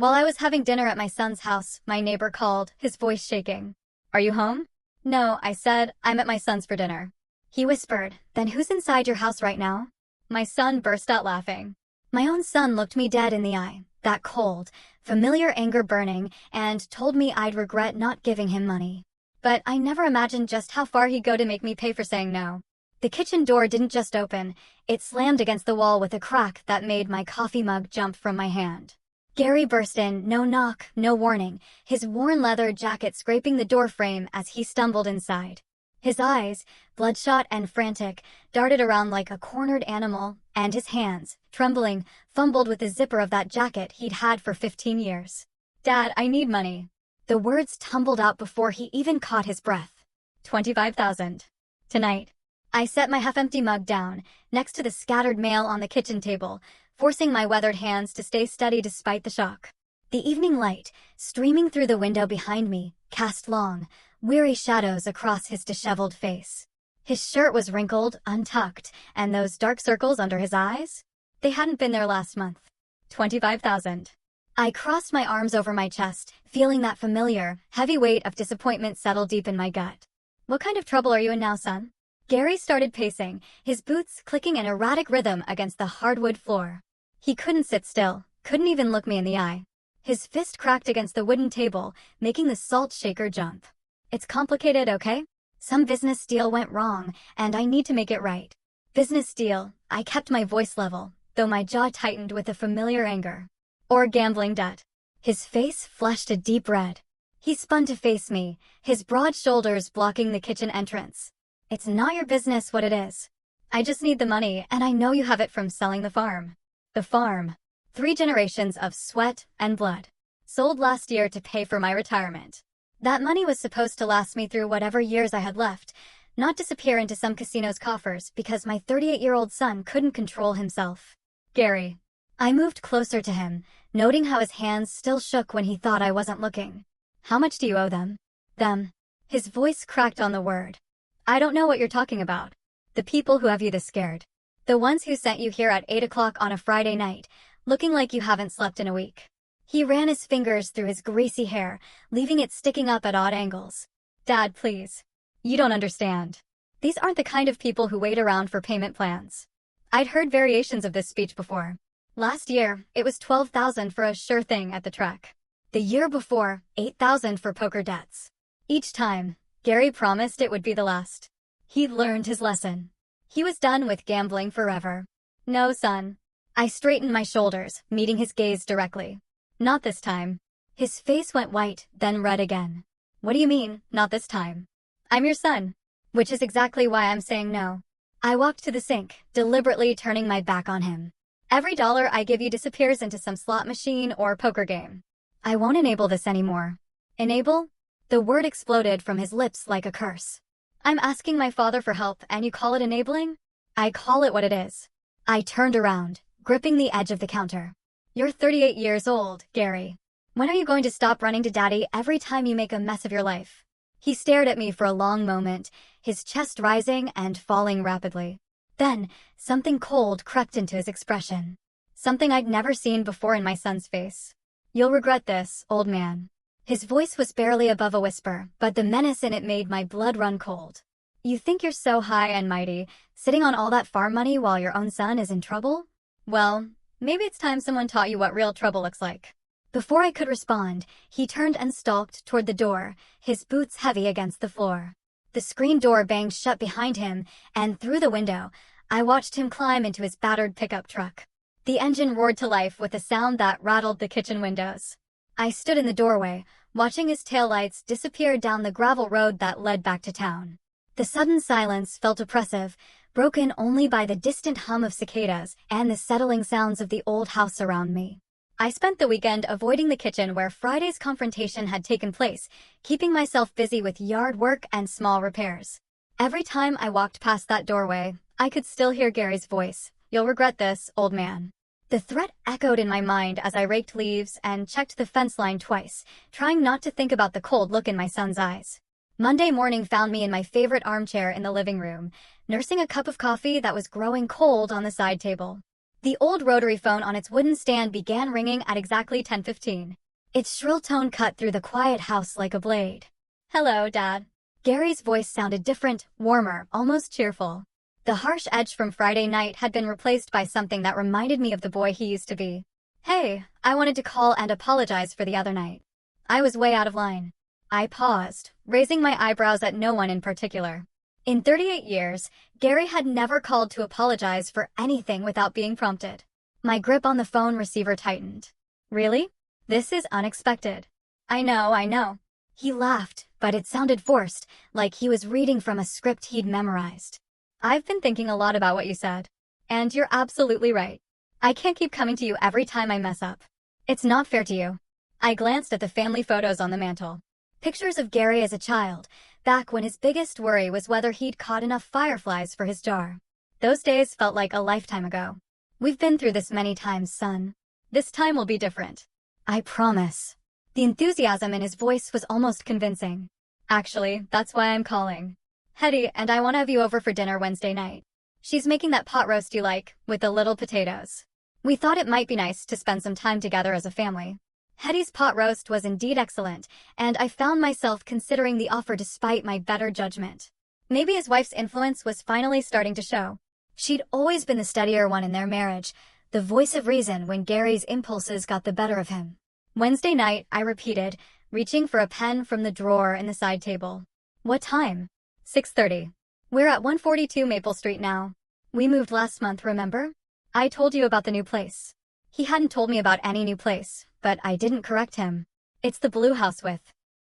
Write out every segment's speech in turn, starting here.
While I was having dinner at my son's house, my neighbor called, his voice shaking. "Are you home?" "No," I said, "I'm at my son's for dinner." He whispered, "Then who's inside your house right now?" My son burst out laughing. My own son looked me dead in the eye, that cold, familiar anger burning, and told me I'd regret not giving him money. But I never imagined just how far he'd go to make me pay for saying no. The kitchen door didn't just open, it slammed against the wall with a crack that made my coffee mug jump from my hand. Gary burst in, no knock, no warning, his worn leather jacket scraping the door frame as he stumbled inside. His eyes, bloodshot and frantic, darted around like a cornered animal, and his hands, trembling, fumbled with the zipper of that jacket he'd had for 15 years. "Dad, I need money." The words tumbled out before he even caught his breath. 25,000. Tonight. I set my half-empty mug down, next to the scattered mail on the kitchen table, forcing my weathered hands to stay steady despite the shock. The evening light, streaming through the window behind me, cast long, weary shadows across his disheveled face. His shirt was wrinkled, untucked, and those dark circles under his eyes? They hadn't been there last month. 25,000. I crossed my arms over my chest, feeling that familiar, heavy weight of disappointment settle deep in my gut. "What kind of trouble are you in now, son?" Gary started pacing, his boots clicking an erratic rhythm against the hardwood floor. He couldn't sit still, couldn't even look me in the eye. His fist cracked against the wooden table, making the salt shaker jump. "It's complicated, okay? Some business deal went wrong, and I need to make it right." "Business deal," I kept my voice level, though my jaw tightened with a familiar anger. "Or gambling debt." His face flushed a deep red. He spun to face me, his broad shoulders blocking the kitchen entrance. "It's not your business what it is. I just need the money, and I know you have it from selling the farm." The farm. 3 generations of sweat and blood. Sold last year to pay for my retirement. That money was supposed to last me through whatever years I had left, not disappear into some casino's coffers because my 38-year-old son couldn't control himself. "Gary." I moved closer to him, noting how his hands still shook when he thought I wasn't looking. "How much do you owe them?" "Them." His voice cracked on the word. "I don't know what you're talking about. The people who have you this scared. The ones who sent you here at 8 o'clock on a Friday night, looking like you haven't slept in a week." He ran his fingers through his greasy hair, leaving it sticking up at odd angles. "Dad, please. You don't understand. These aren't the kind of people who wait around for payment plans." I'd heard variations of this speech before. Last year, it was 12,000 for a sure thing at the track. The year before, 8,000 for poker debts. Each time, Gary promised it would be the last. He'd learned his lesson. He was done with gambling forever. "No, son." I straightened my shoulders, meeting his gaze directly. "Not this time." His face went white, then red again. "What do you mean, not this time?" "I'm your son." Which is exactly why I'm saying no. I walked to the sink, deliberately turning my back on him. "Every dollar I give you disappears into some slot machine or poker game. I won't enable this anymore." "Enable?" The word exploded from his lips like a curse. "I'm asking my father for help and you call it enabling?" "I call it what it is." I turned around, gripping the edge of the counter. "You're 38 years old, Gary. When are you going to stop running to Daddy every time you make a mess of your life?" He stared at me for a long moment, his chest rising and falling rapidly. Then, something cold crept into his expression. Something I'd never seen before in my son's face. "You'll regret this, old man." His voice was barely above a whisper, but the menace in it made my blood run cold. "You think you're so high and mighty, sitting on all that farm money while your own son is in trouble? Well, maybe it's time someone taught you what real trouble looks like." Before I could respond, he turned and stalked toward the door, his boots heavy against the floor. The screen door banged shut behind him, and through the window, I watched him climb into his battered pickup truck. The engine roared to life with a sound that rattled the kitchen windows. I stood in the doorway, watching his taillights disappear down the gravel road that led back to town. The sudden silence felt oppressive, broken only by the distant hum of cicadas and the settling sounds of the old house around me. I spent the weekend avoiding the kitchen where Friday's confrontation had taken place, keeping myself busy with yard work and small repairs. Every time I walked past that doorway, I could still hear Gary's voice. "You'll regret this, old man." The threat echoed in my mind as I raked leaves and checked the fence line twice, trying not to think about the cold look in my son's eyes. Monday morning found me in my favorite armchair in the living room, nursing a cup of coffee that was growing cold on the side table. The old rotary phone on its wooden stand began ringing at exactly 10:15. Its shrill tone cut through the quiet house like a blade. "Hello, Dad." Gary's voice sounded different, warmer, almost cheerful. The harsh edge from Friday night had been replaced by something that reminded me of the boy he used to be. "Hey, I wanted to call and apologize for the other night. I was way out of line." I paused, raising my eyebrows at no one in particular. In 38 years, Gary had never called to apologize for anything without being prompted. My grip on the phone receiver tightened. "Really? This is unexpected." I know. He laughed, but it sounded forced, like he was reading from a script he'd memorized. "I've been thinking a lot about what you said. And you're absolutely right. I can't keep coming to you every time I mess up. It's not fair to you." I glanced at the family photos on the mantel. Pictures of Gary as a child, back when his biggest worry was whether he'd caught enough fireflies for his jar. Those days felt like a lifetime ago. "We've been through this many times, son. This time will be different. I promise." The enthusiasm in his voice was almost convincing. "Actually, that's why I'm calling. Hetty and I want to have you over for dinner Wednesday night. She's making that pot roast you like, with the little potatoes. We thought it might be nice to spend some time together as a family." Hetty's pot roast was indeed excellent, and I found myself considering the offer despite my better judgment. Maybe his wife's influence was finally starting to show. She'd always been the steadier one in their marriage, the voice of reason when Gary's impulses got the better of him. "Wednesday night," I repeated, reaching for a pen from the drawer in the side table. "What time?" 6:30. "We're at 142 Maple Street now. We moved last month, remember? I told you about the new place." He hadn't told me about any new place, but I didn't correct him. "It's the blue house with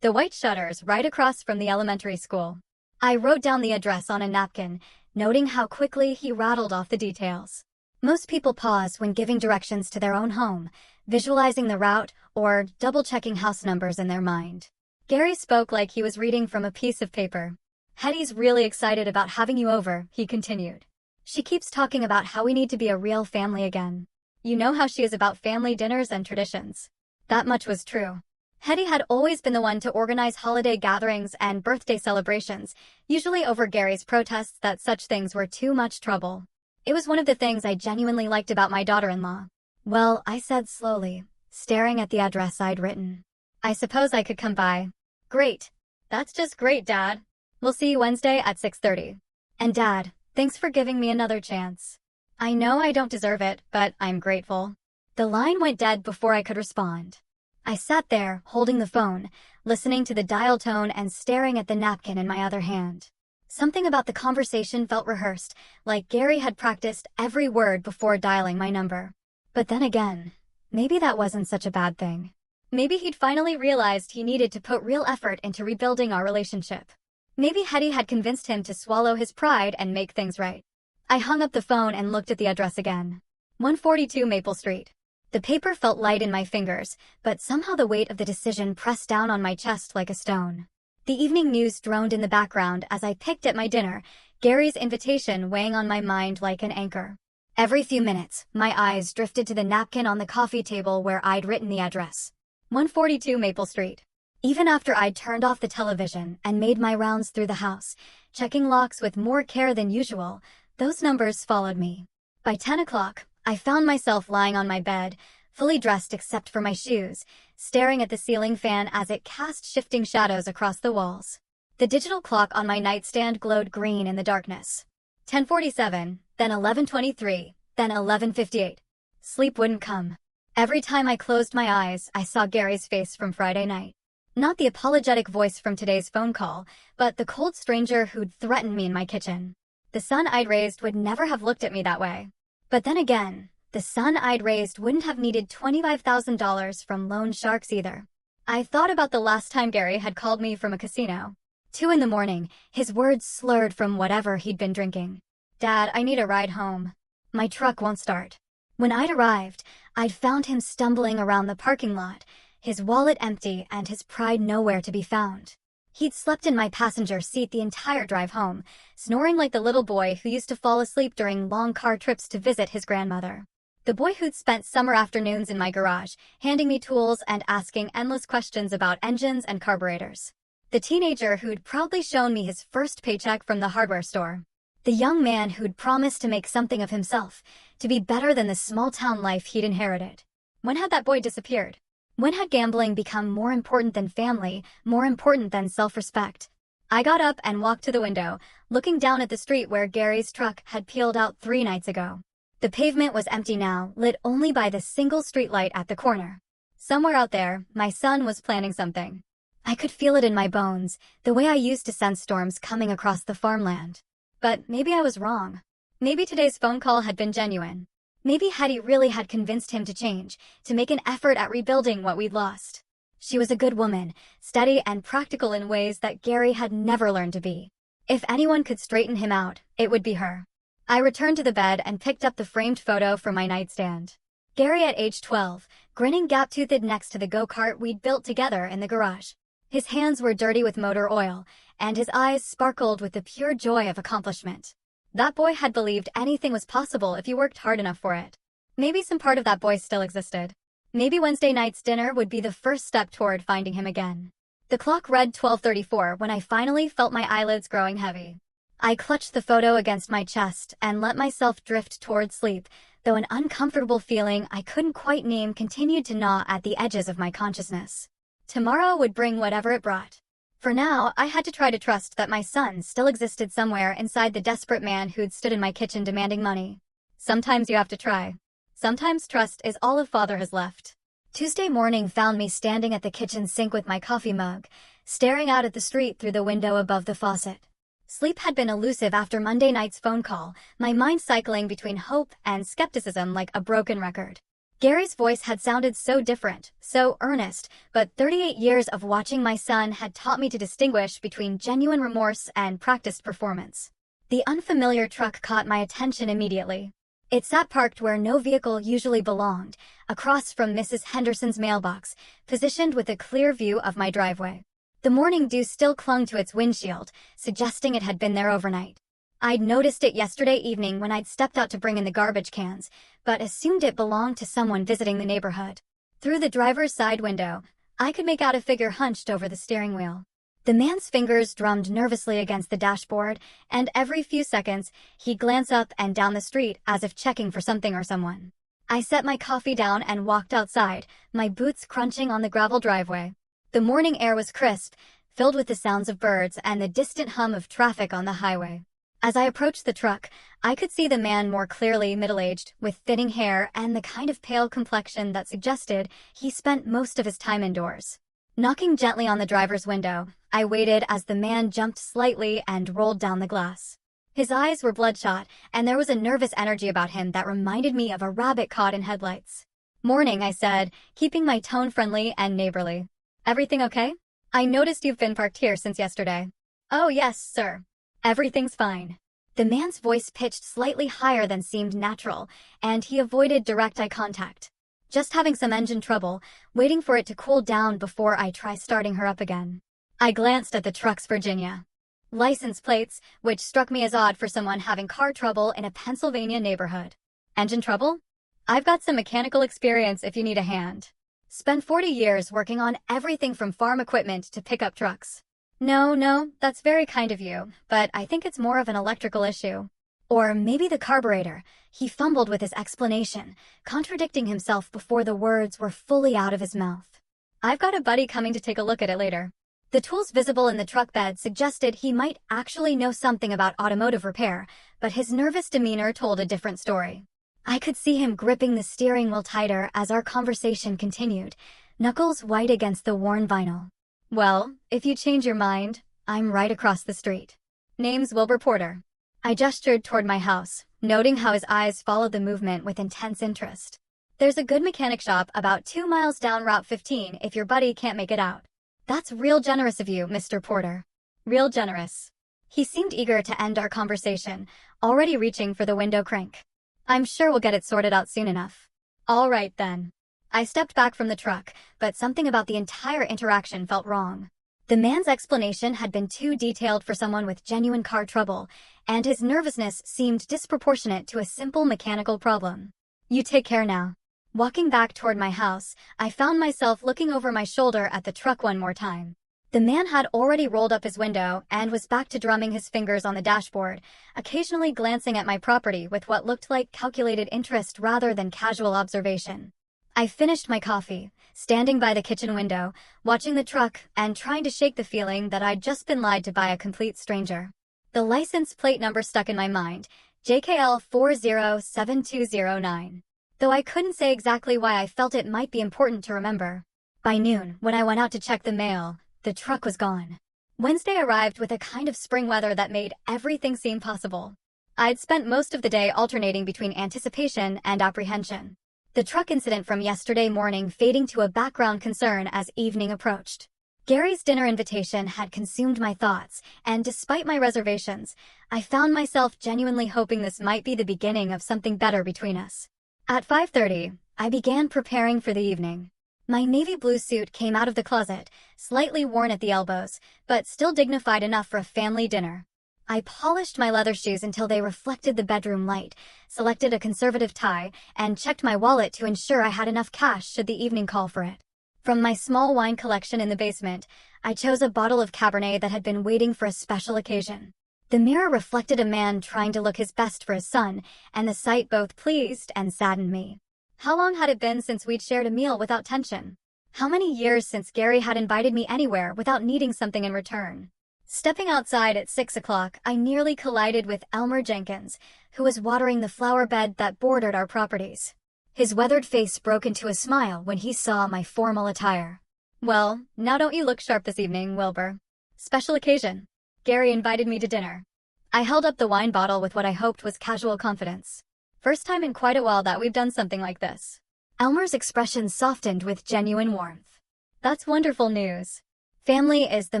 the white shutters right across from the elementary school." I wrote down the address on a napkin, noting how quickly he rattled off the details. Most people pause when giving directions to their own home, visualizing the route or double-checking house numbers in their mind. Gary spoke like he was reading from a piece of paper. "Hetty's really excited about having you over," he continued. "She keeps talking about how we need to be a real family again. You know how she is about family dinners and traditions." That much was true. Hetty had always been the one to organize holiday gatherings and birthday celebrations, usually over Gary's protests that such things were too much trouble. It was one of the things I genuinely liked about my daughter-in-law. "Well," I said slowly, staring at the address I'd written. "I suppose I could come by." "Great. That's just great, Dad. We'll see you Wednesday at 6:30. And Dad, thanks for giving me another chance. I know I don't deserve it, but I'm grateful." The line went dead before I could respond. I sat there, holding the phone, listening to the dial tone and staring at the napkin in my other hand. Something about the conversation felt rehearsed, like Gary had practiced every word before dialing my number. But then again, maybe that wasn't such a bad thing. Maybe he'd finally realized he needed to put real effort into rebuilding our relationship. Maybe Hetty had convinced him to swallow his pride and make things right. I hung up the phone and looked at the address again. 142 Maple Street. The paper felt light in my fingers, but somehow the weight of the decision pressed down on my chest like a stone. The evening news droned in the background as I picked at my dinner, Gary's invitation weighing on my mind like an anchor. Every few minutes, my eyes drifted to the napkin on the coffee table where I'd written the address. 142 Maple Street. Even after I'd turned off the television and made my rounds through the house, checking locks with more care than usual, those numbers followed me. By 10 o'clock, I found myself lying on my bed, fully dressed except for my shoes, staring at the ceiling fan as it cast shifting shadows across the walls. The digital clock on my nightstand glowed green in the darkness. 10:47, then 11:23, then 11:58. Sleep wouldn't come. Every time I closed my eyes, I saw Gary's face from Friday night. Not the apologetic voice from today's phone call, but the cold stranger who'd threatened me in my kitchen. The son I'd raised would never have looked at me that way. But then again, the son I'd raised wouldn't have needed $25,000 from loan sharks either. I thought about the last time Gary had called me from a casino. 2 in the morning, his words slurred from whatever he'd been drinking. "Dad, I need a ride home. My truck won't start." When I'd arrived, I'd found him stumbling around the parking lot, his wallet empty and his pride nowhere to be found. He'd slept in my passenger seat the entire drive home, snoring like the little boy who used to fall asleep during long car trips to visit his grandmother. The boy who'd spent summer afternoons in my garage, handing me tools and asking endless questions about engines and carburetors. The teenager who'd proudly shown me his first paycheck from the hardware store. The young man who'd promised to make something of himself, to be better than the small-town life he'd inherited. When had that boy disappeared? When had gambling become more important than family, more important than self-respect? I got up and walked to the window, looking down at the street where Gary's truck had peeled out 3 nights ago. The pavement was empty now, lit only by the single streetlight at the corner. Somewhere out there, my son was planning something. I could feel it in my bones, the way I used to sense storms coming across the farmland. But maybe I was wrong. Maybe today's phone call had been genuine. Maybe Hetty really had convinced him to change, to make an effort at rebuilding what we'd lost. She was a good woman, steady and practical in ways that Gary had never learned to be. If anyone could straighten him out, it would be her. I returned to the bed and picked up the framed photo from my nightstand. Gary at age 12, grinning gap-toothed next to the go-kart we'd built together in the garage. His hands were dirty with motor oil, and his eyes sparkled with the pure joy of accomplishment. That boy had believed anything was possible if you worked hard enough for it. Maybe some part of that boy still existed. Maybe Wednesday night's dinner would be the first step toward finding him again. The clock read 12:34 when I finally felt my eyelids growing heavy. I clutched the photo against my chest and let myself drift toward sleep, though an uncomfortable feeling I couldn't quite name continued to gnaw at the edges of my consciousness. Tomorrow would bring whatever it brought. For now, I had to try to trust that my son still existed somewhere inside the desperate man who'd stood in my kitchen demanding money. Sometimes you have to try. Sometimes trust is all a father has left. Tuesday morning found me standing at the kitchen sink with my coffee mug, staring out at the street through the window above the faucet. Sleep had been elusive after Monday night's phone call, my mind cycling between hope and skepticism like a broken record. Gary's voice had sounded so different, so earnest, but 38 years of watching my son had taught me to distinguish between genuine remorse and practiced performance. The unfamiliar truck caught my attention immediately. It sat parked where no vehicle usually belonged, across from Mrs. Henderson's mailbox, positioned with a clear view of my driveway. The morning dew still clung to its windshield, suggesting it had been there overnight. I'd noticed it yesterday evening when I'd stepped out to bring in the garbage cans, but assumed it belonged to someone visiting the neighborhood. Through the driver's side window, I could make out a figure hunched over the steering wheel. The man's fingers drummed nervously against the dashboard, and every few seconds, he'd glance up and down the street as if checking for something or someone. I set my coffee down and walked outside, my boots crunching on the gravel driveway. The morning air was crisp, filled with the sounds of birds and the distant hum of traffic on the highway. As I approached the truck, I could see the man more clearly middle-aged, with thinning hair and the kind of pale complexion that suggested he spent most of his time indoors. Knocking gently on the driver's window, I waited as the man jumped slightly and rolled down the glass. His eyes were bloodshot, and there was a nervous energy about him that reminded me of a rabbit caught in headlights. "Morning," I said, keeping my tone friendly and neighborly. "Everything okay? I noticed you've been parked here since yesterday." "Oh yes, sir. Everything's fine." The man's voice pitched slightly higher than seemed natural, and he avoided direct eye contact. "Just having some engine trouble, waiting for it to cool down before I try starting her up again." I glanced at the truck's Virginia license plates, which struck me as odd for someone having car trouble in a Pennsylvania neighborhood. "Engine trouble? I've got some mechanical experience if you need a hand. Spent 40 years working on everything from farm equipment to pickup trucks." No, that's very kind of you, but I think it's more of an electrical issue. Or maybe the carburetor." He fumbled with his explanation, contradicting himself before the words were fully out of his mouth. "I've got a buddy coming to take a look at it later." The tools visible in the truck bed suggested he might actually know something about automotive repair, but his nervous demeanor told a different story. I could see him gripping the steering wheel tighter as our conversation continued, knuckles white against the worn vinyl. "Well, if you change your mind, I'm right across the street. Name's Wilbur Porter." I gestured toward my house, noting how his eyes followed the movement with intense interest. "There's a good mechanic shop about 2 miles down Route 15 if your buddy can't make it out." "That's real generous of you, Mr. Porter." "Real generous." He seemed eager to end our conversation, already reaching for the window crank. "I'm sure we'll get it sorted out soon enough." "All right, then." I stepped back from the truck, but something about the entire interaction felt wrong. The man's explanation had been too detailed for someone with genuine car trouble, and his nervousness seemed disproportionate to a simple mechanical problem. "You take care now." Walking back toward my house, I found myself looking over my shoulder at the truck one more time. The man had already rolled up his window and was back to drumming his fingers on the dashboard, occasionally glancing at my property with what looked like calculated interest rather than casual observation. I finished my coffee, standing by the kitchen window, watching the truck and trying to shake the feeling that I'd just been lied to by a complete stranger. The license plate number stuck in my mind, JKL 407209. Though I couldn't say exactly why I felt it might be important to remember. By noon, when I went out to check the mail, the truck was gone. Wednesday arrived with a kind of spring weather that made everything seem possible. I'd spent most of the day alternating between anticipation and apprehension. The truck incident from yesterday morning fading to a background concern as evening approached. Gary's dinner invitation had consumed my thoughts, and despite my reservations, I found myself genuinely hoping this might be the beginning of something better between us. At 5:30, I began preparing for the evening. My navy blue suit came out of the closet, slightly worn at the elbows, but still dignified enough for a family dinner. I polished my leather shoes until they reflected the bedroom light, selected a conservative tie, and checked my wallet to ensure I had enough cash should the evening call for it. From my small wine collection in the basement, I chose a bottle of Cabernet that had been waiting for a special occasion. The mirror reflected a man trying to look his best for his son, and the sight both pleased and saddened me. How long had it been since we'd shared a meal without tension? How many years since Gary had invited me anywhere without needing something in return? Stepping outside at 6 o'clock, I nearly collided with Elmer Jenkins, who was watering the flower bed that bordered our properties. His weathered face broke into a smile when he saw my formal attire. "Well, now don't you look sharp this evening, Wilbur? Special occasion. Gary invited me to dinner." I held up the wine bottle with what I hoped was casual confidence. "First time in quite a while that we've done something like this." Elmer's expression softened with genuine warmth. "That's wonderful news. Family is the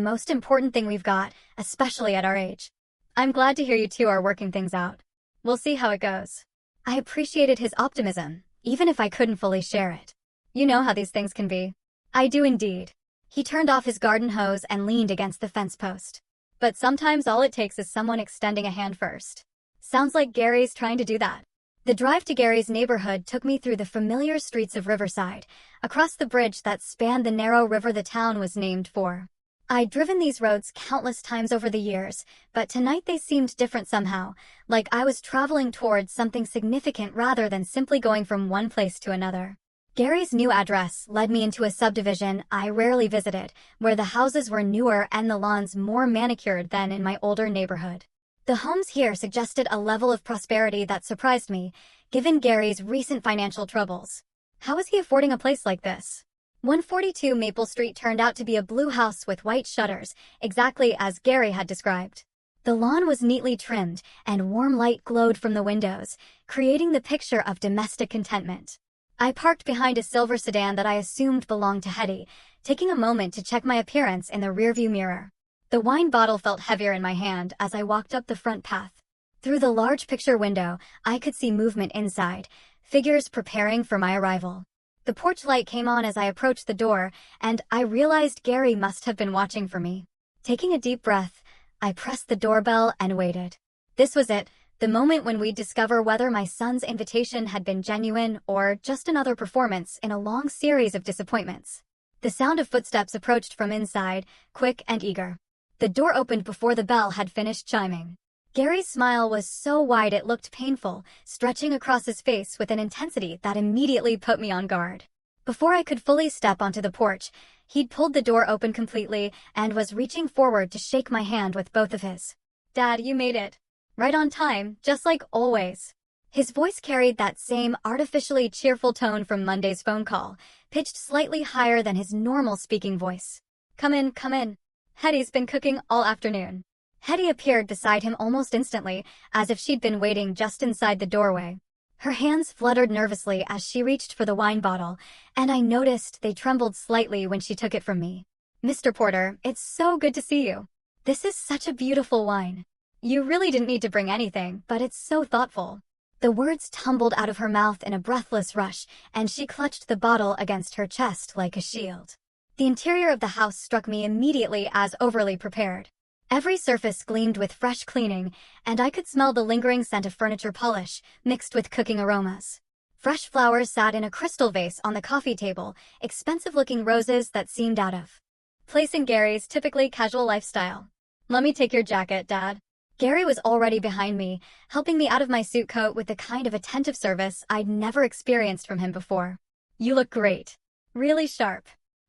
most important thing we've got, especially at our age. I'm glad to hear you two are working things out. We'll see how it goes." I appreciated his optimism, even if I couldn't fully share it. "You know how these things can be." "I do indeed." He turned off his garden hose and leaned against the fence post. "But sometimes all it takes is someone extending a hand first. Sounds like Gary's trying to do that." The drive to Gary's neighborhood took me through the familiar streets of Riverside, across the bridge that spanned the narrow river the town was named for. I'd driven these roads countless times over the years, but tonight they seemed different somehow, like I was traveling towards something significant rather than simply going from one place to another. Gary's new address led me into a subdivision I rarely visited, where the houses were newer and the lawns more manicured than in my older neighborhood. The homes here suggested a level of prosperity that surprised me, given Gary's recent financial troubles. How was he affording a place like this? 142 Maple Street turned out to be a blue house with white shutters, exactly as Gary had described. The lawn was neatly trimmed, and warm light glowed from the windows, creating the picture of domestic contentment. I parked behind a silver sedan that I assumed belonged to Hetty, taking a moment to check my appearance in the rearview mirror. The wine bottle felt heavier in my hand as I walked up the front path. Through the large picture window, I could see movement inside, figures preparing for my arrival. The porch light came on as I approached the door, and I realized Gary must have been watching for me. Taking a deep breath, I pressed the doorbell and waited. This was it, the moment when we'd discover whether my son's invitation had been genuine or just another performance in a long series of disappointments. The sound of footsteps approached from inside, quick and eager. The door opened before the bell had finished chiming. Gary's smile was so wide it looked painful, stretching across his face with an intensity that immediately put me on guard. Before I could fully step onto the porch, he'd pulled the door open completely and was reaching forward to shake my hand with both of his. "Dad, you made it. Right on time, just like always." His voice carried that same artificially cheerful tone from Monday's phone call, pitched slightly higher than his normal speaking voice. Come in, come in. Hetty's been cooking all afternoon." Hetty appeared beside him almost instantly, as if she'd been waiting just inside the doorway. Her hands fluttered nervously as she reached for the wine bottle, and I noticed they trembled slightly when she took it from me. "Mr. Porter, it's so good to see you. This is such a beautiful wine. You really didn't need to bring anything, but it's so thoughtful." The words tumbled out of her mouth in a breathless rush, and she clutched the bottle against her chest like a shield. The interior of the house struck me immediately as overly prepared. Every surface gleamed with fresh cleaning, and I could smell the lingering scent of furniture polish, mixed with cooking aromas. Fresh flowers sat in a crystal vase on the coffee table, expensive-looking roses that seemed out of placing Gary's typically casual lifestyle. Let me take your jacket, Dad. Gary was already behind me, helping me out of my suit coat with the kind of attentive service I'd never experienced from him before. You look great. Really sharp.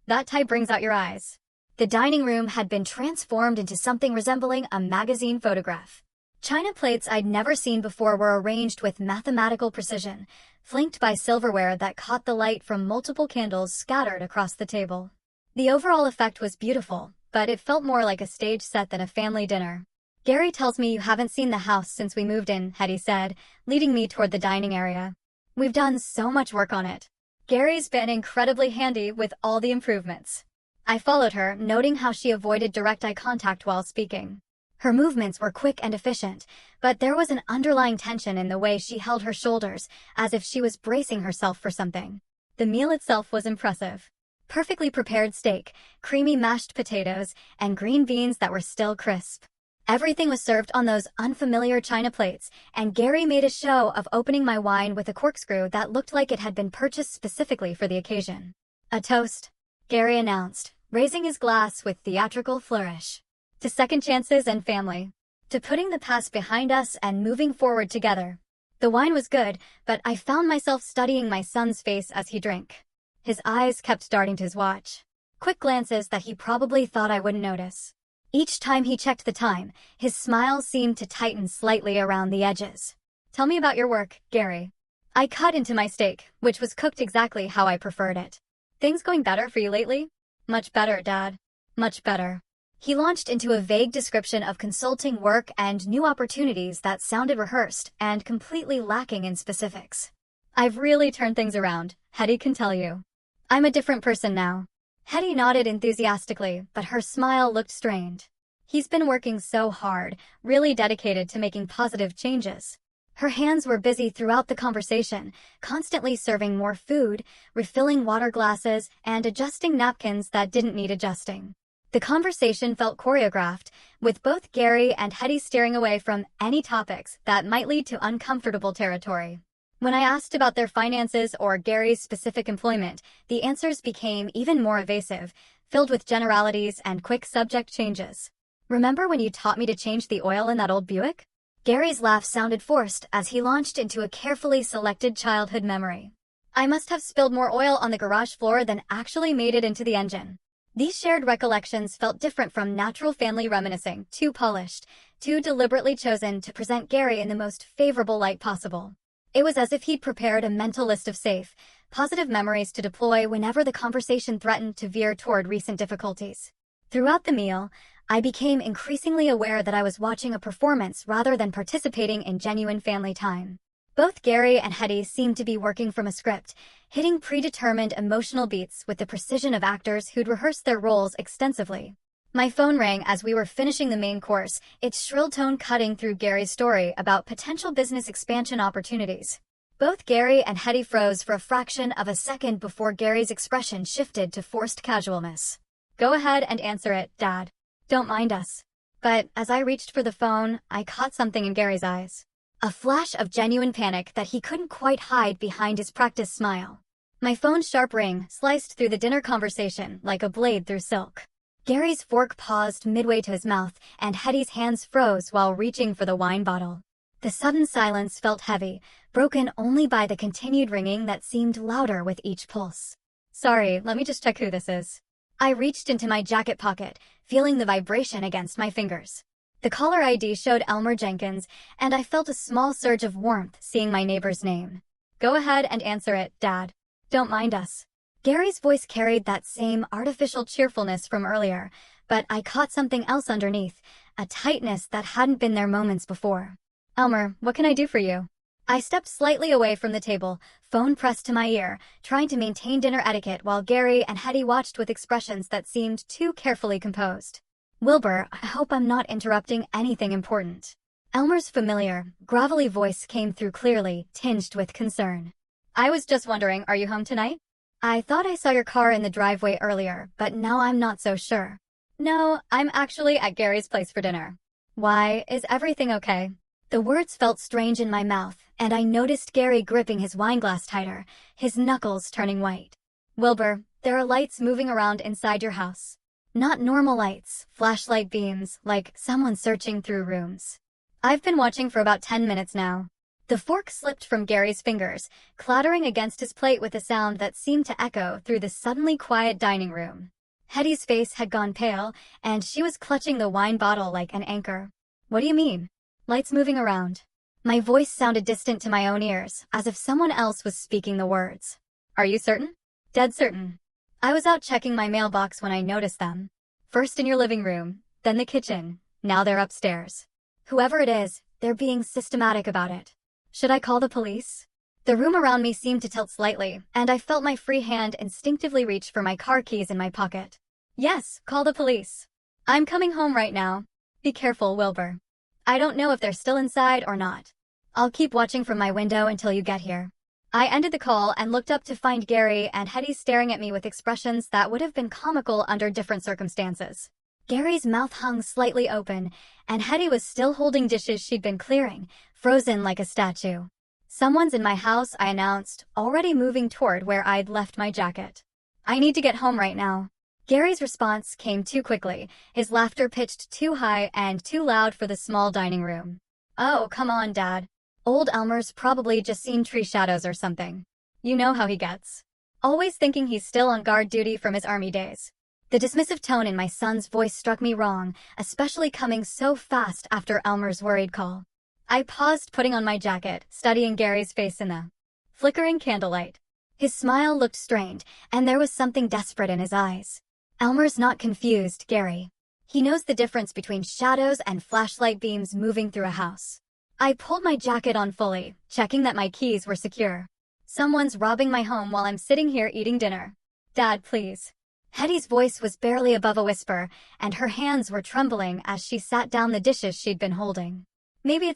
That tie brings out your eyes. The dining room had been transformed into something resembling a magazine photograph. China plates I'd never seen before were arranged with mathematical precision, flanked by silverware that caught the light from multiple candles scattered across the table. The overall effect was beautiful, but it felt more like a stage set than a family dinner. Gary tells me you haven't seen the house since we moved in, Hetty said, leading me toward the dining area. We've done so much work on it. Gary's been incredibly handy with all the improvements. I followed her, noting how she avoided direct eye contact while speaking. Her movements were quick and efficient, but there was an underlying tension in the way she held her shoulders, as if she was bracing herself for something. The meal itself was impressive. Perfectly prepared steak, creamy mashed potatoes, and green beans that were still crisp. Everything was served on those unfamiliar china plates, and Gary made a show of opening my wine with a corkscrew that looked like it had been purchased specifically for the occasion. A toast, Gary announced, raising his glass with theatrical flourish. To second chances and family. To putting the past behind us and moving forward together. The wine was good, but I found myself studying my son's face as he drank. His eyes kept darting to his watch. Quick glances that he probably thought I wouldn't notice. Each time he checked the time, his smile seemed to tighten slightly around the edges. Tell me about your work, Gary. I cut into my steak, which was cooked exactly how I preferred it. Things going better for you lately? Much better, Dad. Much better. He launched into a vague description of consulting work and new opportunities that sounded rehearsed and completely lacking in specifics. I've really turned things around, Hetty can tell you. I'm a different person now. Hetty nodded enthusiastically, but her smile looked strained. He's been working so hard, really dedicated to making positive changes. Her hands were busy throughout the conversation, constantly serving more food, refilling water glasses, and adjusting napkins that didn't need adjusting. The conversation felt choreographed, with both Gary and Hetty steering away from any topics that might lead to uncomfortable territory. When I asked about their finances or Gary's specific employment, the answers became even more evasive, filled with generalities and quick subject changes. Remember when you taught me to change the oil in that old Buick? Gary's laugh sounded forced as he launched into a carefully selected childhood memory. I must have spilled more oil on the garage floor than actually made it into the engine. These shared recollections felt different from natural family reminiscing, too polished, too deliberately chosen to present Gary in the most favorable light possible. It was as if he'd prepared a mental list of safe, positive memories to deploy whenever the conversation threatened to veer toward recent difficulties. Throughout the meal, I became increasingly aware that I was watching a performance rather than participating in genuine family time. Both Gary and Hetty seemed to be working from a script, hitting predetermined emotional beats with the precision of actors who'd rehearsed their roles extensively. My phone rang as we were finishing the main course, its shrill tone cutting through Gary's story about potential business expansion opportunities. Both Gary and Hetty froze for a fraction of a second before Gary's expression shifted to forced casualness. Go ahead and answer it, Dad. Don't mind us. But as I reached for the phone, I caught something in Gary's eyes. A flash of genuine panic that he couldn't quite hide behind his practiced smile. My phone's sharp ring sliced through the dinner conversation like a blade through silk. Gary's fork paused midway to his mouth, and Hetty's hands froze while reaching for the wine bottle. The sudden silence felt heavy, broken only by the continued ringing that seemed louder with each pulse. Sorry, let me just check who this is. I reached into my jacket pocket, feeling the vibration against my fingers. The caller ID showed Elmer Jenkins, and I felt a small surge of warmth seeing my neighbor's name. Go ahead and answer it, Dad. Don't mind us. Gary's voice carried that same artificial cheerfulness from earlier, but I caught something else underneath, a tightness that hadn't been there moments before. Elmer, what can I do for you? I stepped slightly away from the table, phone pressed to my ear, trying to maintain dinner etiquette while Gary and Hetty watched with expressions that seemed too carefully composed. Wilbur, I hope I'm not interrupting anything important. Elmer's familiar, gravelly voice came through clearly, tinged with concern. I was just wondering, are you home tonight? I thought I saw your car in the driveway earlier, but now I'm not so sure. No, I'm actually at Gary's place for dinner. Why, is everything okay? The words felt strange in my mouth, and I noticed Gary gripping his wineglass tighter, his knuckles turning white. Wilbur, there are lights moving around inside your house. Not normal lights, flashlight beams, like someone searching through rooms. I've been watching for about 10 minutes now. The fork slipped from Gary's fingers, clattering against his plate with a sound that seemed to echo through the suddenly quiet dining room. Hetty's face had gone pale, and she was clutching the wine bottle like an anchor. What do you mean? Lights moving around. My voice sounded distant to my own ears, as if someone else was speaking the words. Are you certain? Dead certain. I was out checking my mailbox when I noticed them. First in your living room, then the kitchen, now they're upstairs. Whoever it is, they're being systematic about it. Should I call the police? The room around me seemed to tilt slightly, and I felt my free hand instinctively reach for my car keys in my pocket. Yes, call the police. I'm coming home right now. Be careful, Wilbur. I don't know if they're still inside or not. I'll keep watching from my window until you get here. I ended the call and looked up to find Gary and Hetty staring at me with expressions that would have been comical under different circumstances. Gary's mouth hung slightly open, and Hetty was still holding dishes she'd been clearing, frozen like a statue. Someone's in my house, I announced, already moving toward where I'd left my jacket. I need to get home right now. Gary's response came too quickly, his laughter pitched too high and too loud for the small dining room. Oh, come on, Dad. Old Elmer's probably just seen tree shadows or something. You know how he gets. Always thinking he's still on guard duty from his army days. The dismissive tone in my son's voice struck me wrong, especially coming so fast after Elmer's worried call. I paused, putting on my jacket, studying Gary's face in the flickering candlelight. His smile looked strained, and there was something desperate in his eyes. Elmer's not confused, Gary. He knows the difference between shadows and flashlight beams moving through a house. I pulled my jacket on fully, checking that my keys were secure. Someone's robbing my home while I'm sitting here eating dinner. Dad, please. Hetty's voice was barely above a whisper, and her hands were trembling as she sat down the dishes she'd been holding. Maybe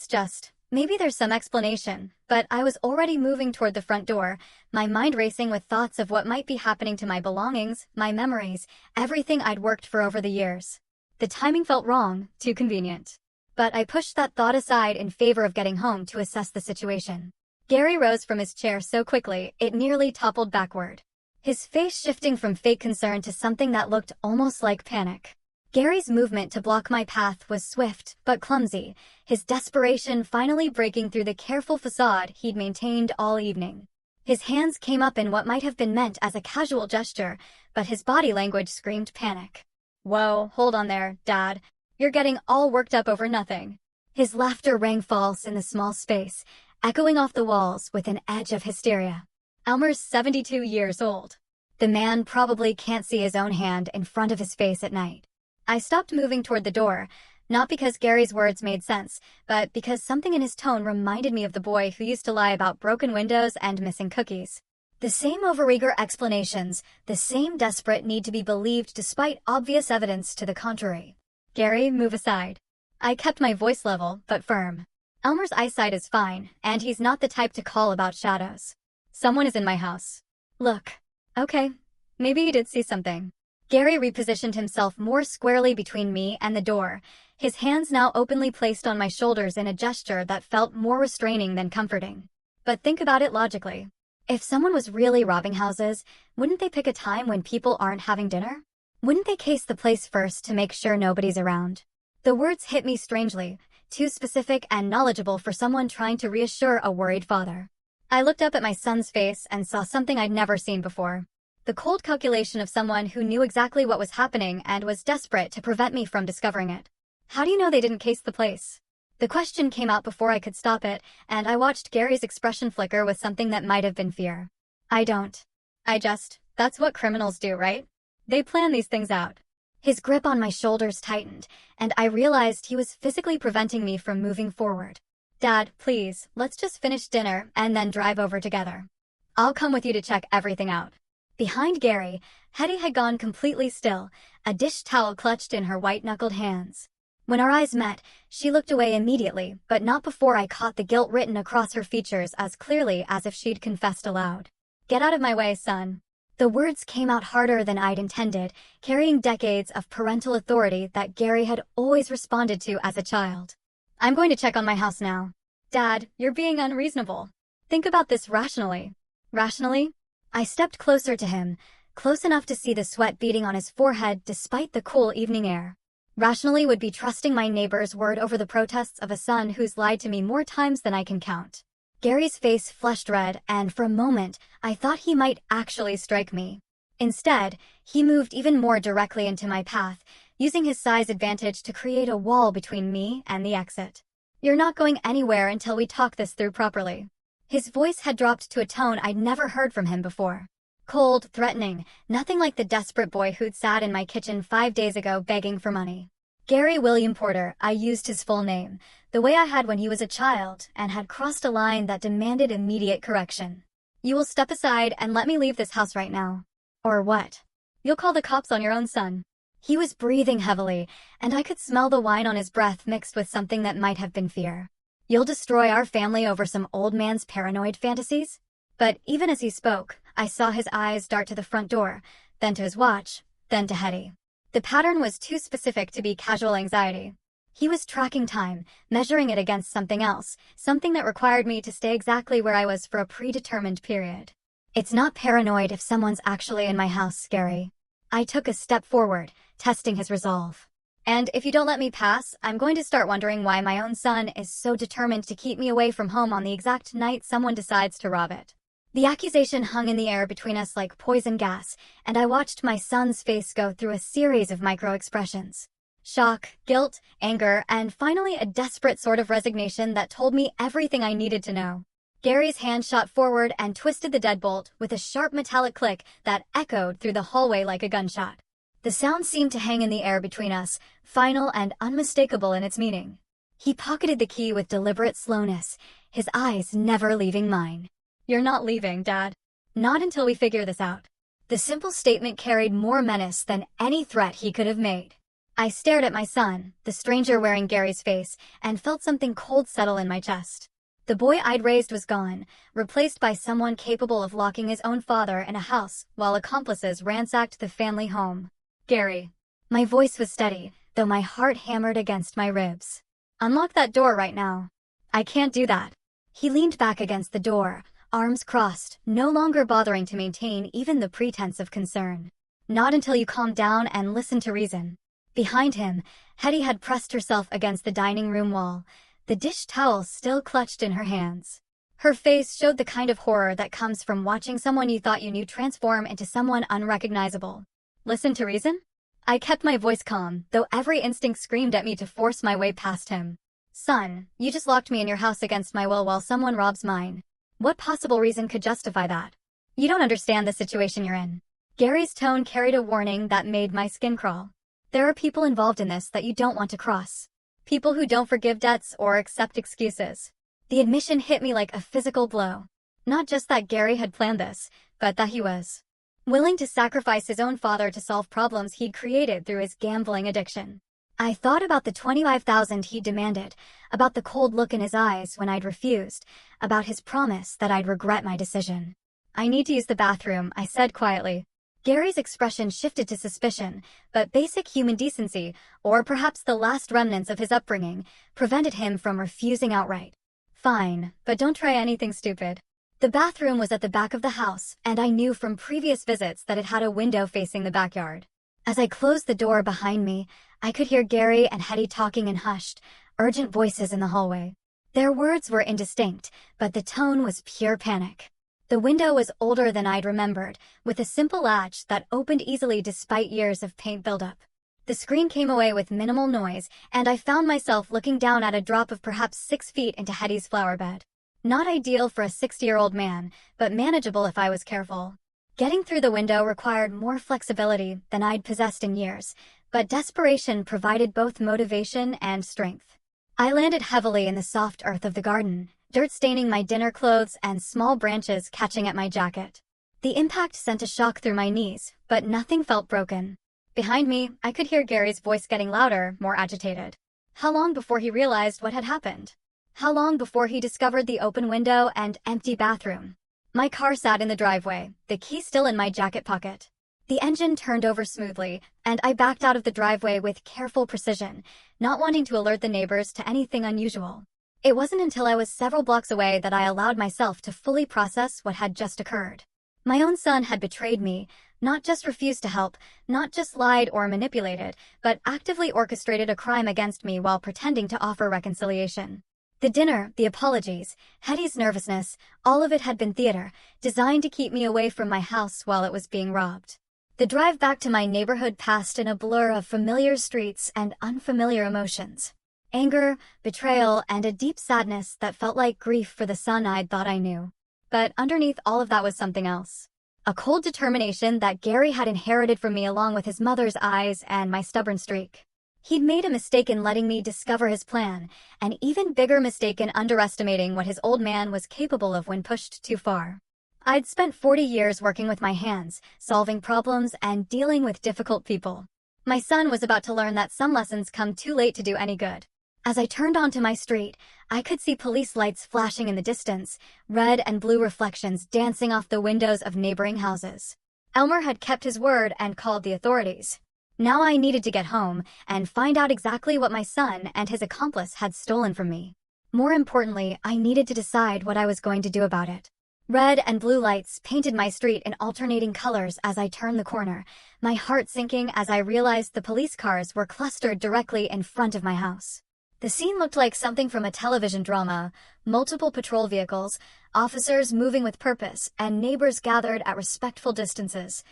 there's some explanation, but I was already moving toward the front door, my mind racing with thoughts of what might be happening to my belongings, my memories, everything I'd worked for over the years. The timing felt wrong, too convenient. But I pushed that thought aside in favor of getting home to assess the situation. Gary rose from his chair so quickly, it nearly toppled backward. His face shifting from fake concern to something that looked almost like panic. Gary's movement to block my path was swift, but clumsy, his desperation finally breaking through the careful facade he'd maintained all evening. His hands came up in what might have been meant as a casual gesture, but his body language screamed panic. Whoa, hold on there, Dad. You're getting all worked up over nothing. His laughter rang false in the small space, echoing off the walls with an edge of hysteria. Elmer's 72 years old. The man probably can't see his own hand in front of his face at night. I stopped moving toward the door, not because Gary's words made sense, but because something in his tone reminded me of the boy who used to lie about broken windows and missing cookies. The same overeager explanations, the same desperate need to be believed despite obvious evidence to the contrary. Gary, move aside. I kept my voice level, but firm. Elmer's eyesight is fine, and he's not the type to call about shadows. Someone is in my house. Look. Okay. Maybe you did see something. Gary repositioned himself more squarely between me and the door, his hands now openly placed on my shoulders in a gesture that felt more restraining than comforting. But think about it logically. If someone was really robbing houses, wouldn't they pick a time when people aren't having dinner? Wouldn't they case the place first to make sure nobody's around? The words hit me strangely, too specific and knowledgeable for someone trying to reassure a worried father. I looked up at my son's face and saw something I'd never seen before. The cold calculation of someone who knew exactly what was happening and was desperate to prevent me from discovering it. How do you know they didn't case the place? The question came out before I could stop it, and I watched Gary's expression flicker with something that might have been fear. I don't. That's what criminals do, right? They plan these things out. His grip on my shoulders tightened, and I realized he was physically preventing me from moving forward. Dad, please, let's just finish dinner and then drive over together. I'll come with you to check everything out. Behind Gary, Hetty had gone completely still, a dish towel clutched in her white-knuckled hands. When our eyes met, she looked away immediately, but not before I caught the guilt written across her features as clearly as if she'd confessed aloud. Get out of my way, son. The words came out harder than I'd intended, carrying decades of parental authority that Gary had always responded to as a child. I'm going to check on my house now. Dad, you're being unreasonable. Think about this rationally. Rationally? I stepped closer to him, close enough to see the sweat beading on his forehead despite the cool evening air. Rationally would be trusting my neighbor's word over the protests of a son who's lied to me more times than I can count. Gary's face flushed red, and for a moment, I thought he might actually strike me. Instead, he moved even more directly into my path, using his size advantage to create a wall between me and the exit. "You're not going anywhere until we talk this through properly." His voice had dropped to a tone I'd never heard from him before. Cold, threatening, nothing like the desperate boy who'd sat in my kitchen 5 days ago begging for money. Gary William Porter, I used his full name, the way I had when he was a child, and had crossed a line that demanded immediate correction. "You will step aside and let me leave this house right now. Or what? You'll call the cops on your own son." He was breathing heavily, and I could smell the wine on his breath mixed with something that might have been fear. "You'll destroy our family over some old man's paranoid fantasies?" But even as he spoke, I saw his eyes dart to the front door, then to his watch, then to Hetty. The pattern was too specific to be casual anxiety. He was tracking time, measuring it against something else, something that required me to stay exactly where I was for a predetermined period. "It's not paranoid if someone's actually in my house, Gary." I took a step forward, testing his resolve. "And if you don't let me pass, I'm going to start wondering why my own son is so determined to keep me away from home on the exact night someone decides to rob it." The accusation hung in the air between us like poison gas, and I watched my son's face go through a series of micro-expressions. Shock, guilt, anger, and finally a desperate sort of resignation that told me everything I needed to know. Gary's hand shot forward and twisted the deadbolt with a sharp metallic click that echoed through the hallway like a gunshot. The sound seemed to hang in the air between us, final and unmistakable in its meaning. He pocketed the key with deliberate slowness, his eyes never leaving mine. "You're not leaving, Dad. Not until we figure this out." The simple statement carried more menace than any threat he could have made. I stared at my son, the stranger wearing Gary's face, and felt something cold settle in my chest. The boy I'd raised was gone, replaced by someone capable of locking his own father in a house while accomplices ransacked the family home. "Gary." My voice was steady, though my heart hammered against my ribs. "Unlock that door right now." "I can't do that." He leaned back against the door, arms crossed, no longer bothering to maintain even the pretense of concern. "Not until you calm down and listen to reason." Behind him, Hetty had pressed herself against the dining room wall, the dish towel still clutched in her hands. Her face showed the kind of horror that comes from watching someone you thought you knew transform into someone unrecognizable. "Listen to reason?" I kept my voice calm, though every instinct screamed at me to force my way past him. "Son, you just locked me in your house against my will while someone robs mine. What possible reason could justify that? You don't understand the situation you're in." Gary's tone carried a warning that made my skin crawl. There are people involved in this that you don't want to cross. People who don't forgive debts or accept excuses. The admission hit me like a physical blow. Not just that Gary had planned this, but that he was willing to sacrifice his own father to solve problems he'd created through his gambling addiction. I thought about the $25,000 he demanded, about the cold look in his eyes when I'd refused, about his promise that I'd regret my decision. "I need to use the bathroom," I said quietly. Gary's expression shifted to suspicion, but basic human decency, or perhaps the last remnants of his upbringing, prevented him from refusing outright. "Fine, but don't try anything stupid." The bathroom was at the back of the house, and I knew from previous visits that it had a window facing the backyard. As I closed the door behind me, I could hear Gary and Hetty talking in hushed, urgent voices in the hallway. Their words were indistinct, but the tone was pure panic. The window was older than I'd remembered, with a simple latch that opened easily despite years of paint buildup. The screen came away with minimal noise, and I found myself looking down at a drop of perhaps 6 feet into Hetty's flower bed. Not ideal for a 60-year-old man, but manageable if I was careful. Getting through the window required more flexibility than I'd possessed in years, but desperation provided both motivation and strength. I landed heavily in the soft earth of the garden, dirt staining my dinner clothes and small branches catching at my jacket. The impact sent a shock through my knees, but nothing felt broken. Behind me, I could hear Gary's voice getting louder, more agitated. How long before he realized what had happened? How long before he discovered the open window and empty bathroom? My car sat in the driveway, the key still in my jacket pocket. The engine turned over smoothly, and I backed out of the driveway with careful precision, not wanting to alert the neighbors to anything unusual. It wasn't until I was several blocks away that I allowed myself to fully process what had just occurred. My own son had betrayed me, Not just refused to help, not just lied or manipulated, but actively orchestrated a crime against me while pretending to offer reconciliation. The dinner, the apologies, Hetty's nervousness, all of it had been theater, designed to keep me away from my house while it was being robbed. The drive back to my neighborhood passed in a blur of familiar streets and unfamiliar emotions. Anger, betrayal, and a deep sadness that felt like grief for the son I'd thought I knew. But underneath all of that was something else. A cold determination that Gary had inherited from me along with his mother's eyes and my stubborn streak. He'd made a mistake in letting me discover his plan, an even bigger mistake in underestimating what his old man was capable of when pushed too far. I'd spent 40 years working with my hands, solving problems and dealing with difficult people. My son was about to learn that some lessons come too late to do any good. As I turned onto my street, I could see police lights flashing in the distance, red and blue reflections dancing off the windows of neighboring houses. Elmer had kept his word and called the authorities. Now I needed to get home and find out exactly what my son and his accomplice had stolen from me. More importantly, I needed to decide what I was going to do about it. Red and blue lights painted my street in alternating colors as I turned the corner, my heart sinking as I realized the police cars were clustered directly in front of my house. The scene looked like something from a television drama, multiple patrol vehicles, officers moving with purpose, and neighbors gathered at respectful distances,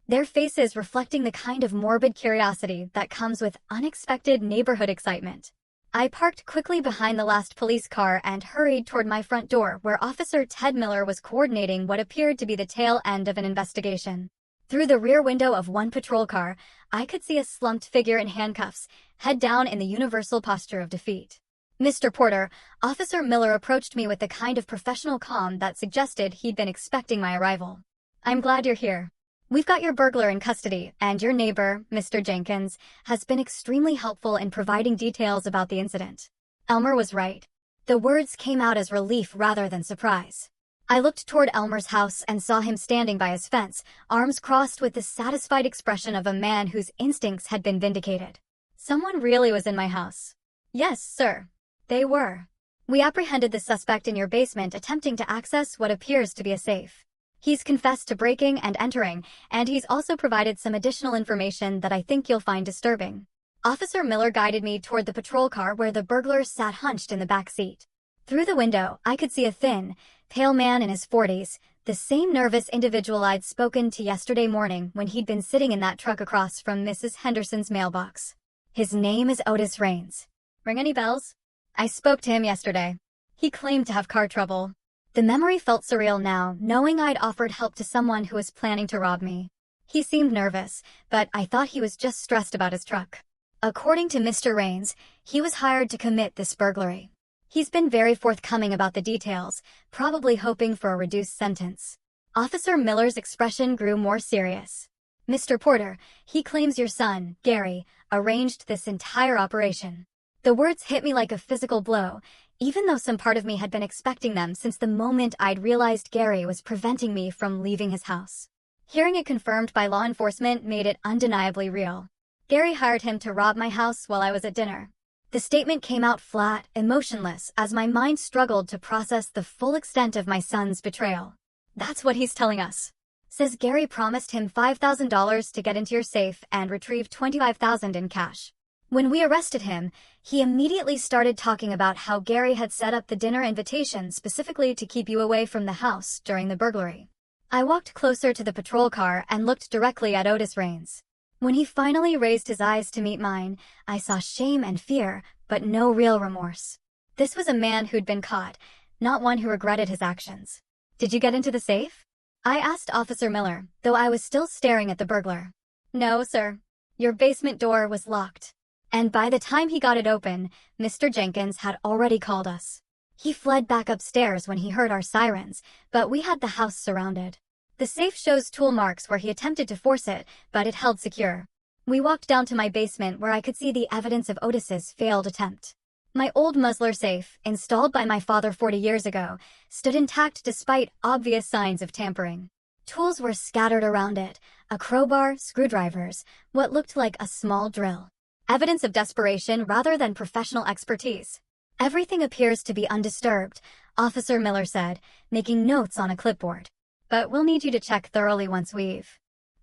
their faces reflecting the kind of morbid curiosity that comes with unexpected neighborhood excitement. I parked quickly behind the last police car and hurried toward my front door where Officer Ted Miller was coordinating what appeared to be the tail end of an investigation. Through the rear window of one patrol car, I could see a slumped figure in handcuffs, head down in the universal posture of defeat. "Mr. Porter," Officer Miller approached me with the kind of professional calm that suggested he'd been expecting my arrival. "I'm glad you're here. We've got your burglar in custody, and your neighbor, Mr. Jenkins, has been extremely helpful in providing details about the incident." Elmer was right. The words came out as relief rather than surprise. I looked toward Elmer's house and saw him standing by his fence, arms crossed with the satisfied expression of a man whose instincts had been vindicated. Someone really was in my house. "Yes, sir. They were. We apprehended the suspect in your basement attempting to access what appears to be a safe. He's confessed to breaking and entering, and he's also provided some additional information that I think you'll find disturbing." Officer Miller guided me toward the patrol car where the burglar sat hunched in the back seat. Through the window, I could see a thin, pale man in his 40s, the same nervous individual I'd spoken to yesterday morning when he'd been sitting in that truck across from Mrs. Henderson's mailbox. His name is Otis Raines. Ring any bells? I spoke to him yesterday. He claimed to have car trouble. The memory felt surreal now, knowing I'd offered help to someone who was planning to rob me. He seemed nervous, but I thought he was just stressed about his truck. According to Mr. Raines, he was hired to commit this burglary. He's been very forthcoming about the details, probably hoping for a reduced sentence. Officer Miller's expression grew more serious. "Mr. Porter, he claims your son, Gary, arranged this entire operation." The words hit me like a physical blow, even though some part of me had been expecting them since the moment I'd realized Gary was preventing me from leaving his house. Hearing it confirmed by law enforcement made it undeniably real. Gary hired him to rob my house while I was at dinner. The statement came out flat, emotionless, as my mind struggled to process the full extent of my son's betrayal. "That's what he's telling us. Says Gary promised him $5,000 to get into your safe and retrieve $25,000 in cash. When we arrested him, he immediately started talking about how Gary had set up the dinner invitation specifically to keep you away from the house during the burglary." I walked closer to the patrol car and looked directly at Otis Raines. When he finally raised his eyes to meet mine, I saw shame and fear, but no real remorse. This was a man who'd been caught, not one who regretted his actions. "Did you get into the safe?" I asked Officer Miller, though I was still staring at the burglar. "No, sir. Your basement door was locked." And by the time he got it open, Mr. Jenkins had already called us. He fled back upstairs when he heard our sirens, but we had the house surrounded. The safe shows tool marks where he attempted to force it, but it held secure. We walked down to my basement where I could see the evidence of Otis's failed attempt. My old muzzler safe, installed by my father 40 years ago, stood intact despite obvious signs of tampering. Tools were scattered around it, a crowbar, screwdrivers, what looked like a small drill. Evidence of desperation rather than professional expertise. "Everything appears to be undisturbed," Officer Miller said, making notes on a clipboard. "But we'll need you to check thoroughly once we've